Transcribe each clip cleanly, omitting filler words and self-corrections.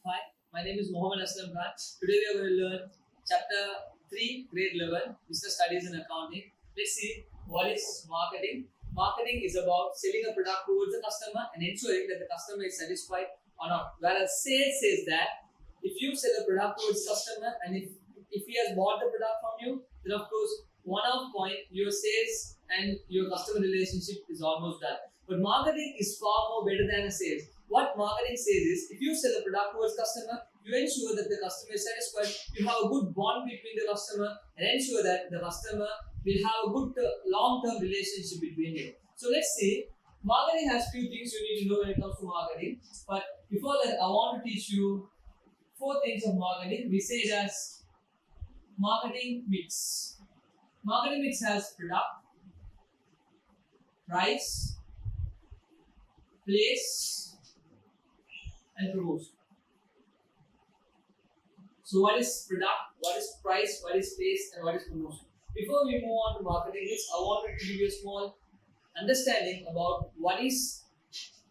Hi, my name is Mohammed Aslam Khan. Today we are going to learn Chapter 3, Grade 11, Business Studies and Accounting. Let's see what is marketing. Marketing is about selling a product towards the customer and ensuring that the customer is satisfied or not. Whereas sales says that if you sell a product towards customer and if he has bought the product from you, then of course one-off point your sales and your customer relationship is almost done. But marketing is far more better than a sales. What marketing says is, if you sell a product towards customer, you ensure that the customer is satisfied, you have a good bond between the customer and ensure that the customer will have a good long-term relationship between you. So let's see, marketing has few things you need to know when it comes to marketing. But before that, I want to teach you 4 things of marketing. We say it as marketing mix. Marketing mix has product, price, place, and promotion. So what is product, what is price, what is place, and what is promotion? Before we move on to marketing mix, I wanted to give you a small understanding about what is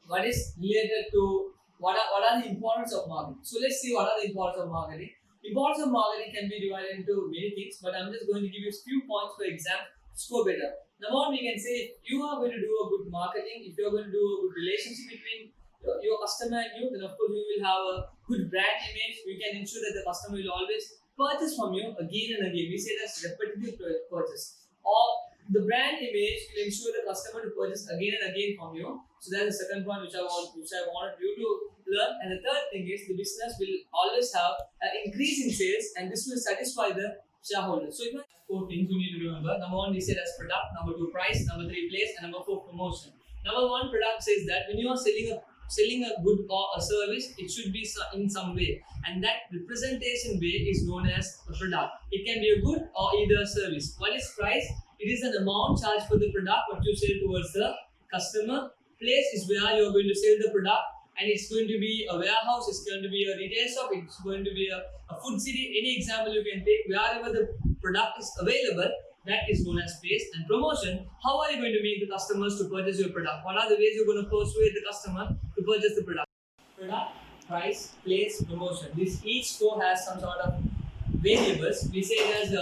related to what are the importance of marketing. So let's see what are the importance of marketing. Importance of marketing can be divided into many things, but I'm just going to give you a few points for exam to score better. Number one, we can say if you are going to do a good marketing, if you are going to do a good relationship between your customer and you, then of course you will have a good brand image. We can ensure that the customer will always purchase from you again and again. We say that's repetitive purchase. Or the brand image will ensure the customer to purchase again and again from you. So that's the second point which I wanted you to learn. And the third thing is the business will always have an increase in sales, and this will satisfy the shareholders. So you have 4 things you need to remember. Number 1, we said as product. Number 2, price. Number 3, place. And number 4, promotion. Number 1, product says that when you are selling a good or a service, it should be in some way, and that representation way is known as a product. It can be a good or either a service. What is price? It is an amount charged for the product what you sell towards the customer. Place is where you are going to sell the product, and it's going to be a warehouse, it's going to be a retail shop, it's going to be a food city. Any example you can take, wherever the product is available, that is known as place. And promotion, how are you going to make the customers to purchase your product? What are the ways you're going to persuade the customer to purchase the product? Product, price, place, promotion. This each 4 has some sort of variables. We say it as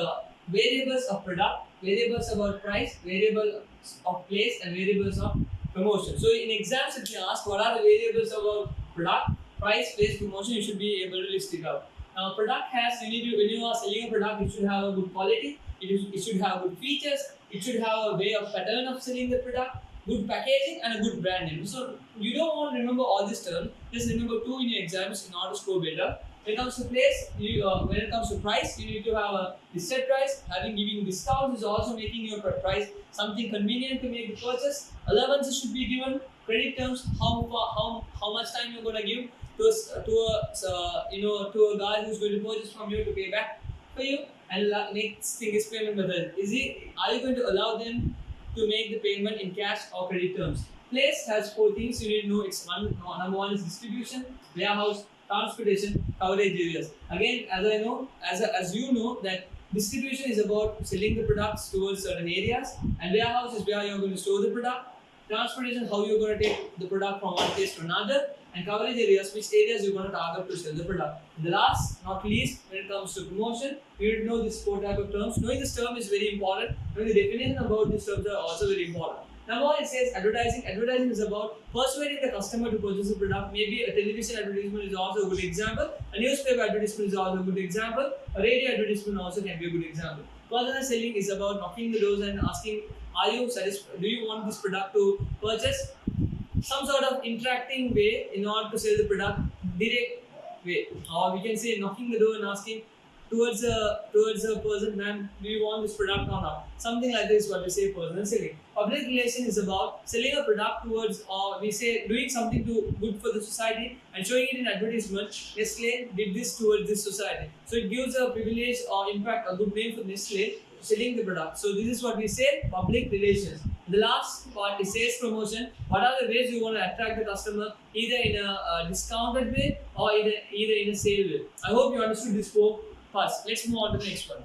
variables of product, variables about price, variables of place, and variables of promotion. So in exams, if you ask what are the variables about product, price, place, promotion, you should be able to list it out. Now, product has, when you are selling a product, it should have a good quality. It should have good features, it should have a way of pattern of selling the product, good packaging, and a good brand name. So you don't want to remember all these terms, just remember 2 in your exams in order to score better. When it comes to place, when it comes to price, you need to have a listed price. Giving discounts is also making your price something convenient to make the purchase. Allowances should be given. Credit terms, how much time you're going to give to a guy who's going to purchase from you to pay back for you. And next thing is payment method. Are you going to allow them to make the payment in cash or credit terms? Place has 4 things you need to know. It's number 1 is distribution, warehouse, transportation, coverage areas. Again, as you know that distribution is about selling the products towards certain areas, and warehouse is where you're going to store the product. Transportation, how you're going to take the product from one place to another, and coverage areas, which areas you're going to target to sell the product. And the last, not least, when it comes to promotion, you need to know these 4 type of terms. Knowing this term is very important. Knowing the definition about these terms are also very important. Number 1, it says advertising. Advertising is about persuading the customer to purchase a product. Maybe a television advertisement is also a good example. A newspaper advertisement is also a good example. A radio advertisement also can be a good example. Personal selling is about knocking the doors and asking, are you satisfied? Do you want this product to purchase? Some sort of interacting way in order to sell the product, direct way. Or we can say knocking the door and asking towards a person, man, do you want this product or not? Something like this is what we say personal selling. Public relation is about selling a product towards, or we say doing something good for the society and showing it in advertisement. Nestle did this towards this society. So it gives a privilege or impact, a good name for Nestle selling the product. So this is what we say, public relations. The last part is sales promotion. What are the ways you want to attract the customer, either in a discounted way or either in a sale way? I hope you understood this 4 parts. Let's move on to the next one.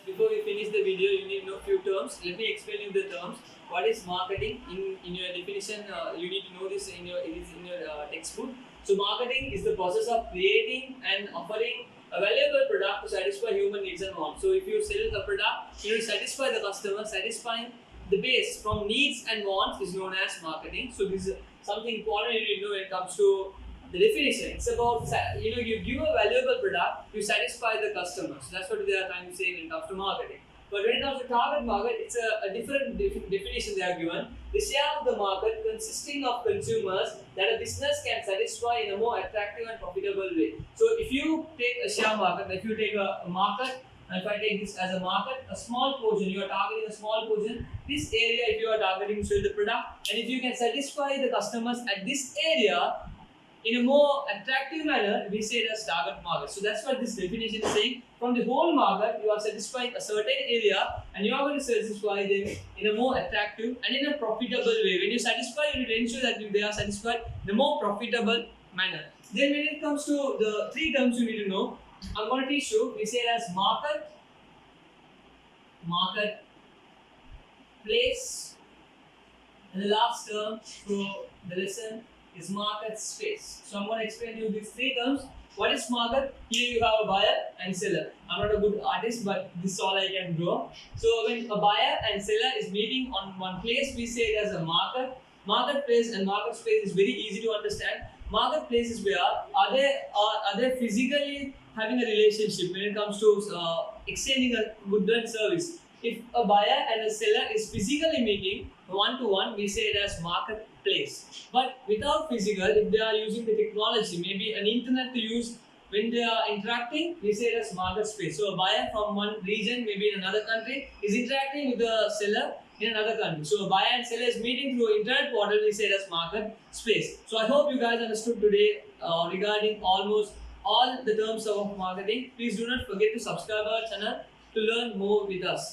Before we finish the video, you need to know few terms. Let me explain you the terms. What is marketing? In your definition, you need to know this in your textbook. So marketing is the process of creating and offering a valuable product to satisfy human needs and wants. So if you sell a product, you satisfy the customer. Satisfying the base from needs and wants is known as marketing. So this is something important you need to know when it comes to the definition. It's about, you give a valuable product, you satisfy the customer. So that's what they are trying to say when it comes to marketing. But when it comes to target market, it's a different definition they are given. The share of the market consisting of consumers that a business can satisfy in a more attractive and profitable way. So if you take a share market, if you take a market, and if I take this as a market, a small portion, you are targeting a small portion, this area if you are targeting to sell the product, and if you can satisfy the customers at this area in a more attractive manner, we say it as target market. So that's what this definition is saying. From the whole market, you are satisfying a certain area and you are going to satisfy them in a more attractive and in a profitable way. When you satisfy, you need to ensure that they are satisfied in a more profitable manner. Then when it comes to the three terms you need to know, I'm going to teach you, we say it as market, place, and the last term for the lesson is market space. So I'm going to explain you these three terms. What is market? Here you have a buyer and seller. I'm not a good artist, but this is all I can draw. So when a buyer and seller is meeting on one place, we say it as a market. Marketplace and market space is very easy to understand. Marketplace is where are they physically having a relationship when it comes to exchanging a good and service. If a buyer and a seller is physically meeting one-to-one, we say it as marketplace. But without physical, if they are using the technology, maybe an internet to use when they are interacting, we say it as market space. So a buyer from one region, maybe in another country, is interacting with the seller in another country. So a buyer and seller is meeting through internet portal, we say it as market space. So I hope you guys understood today regarding almost all the terms of marketing. Please do not forget to subscribe our channel to learn more with us.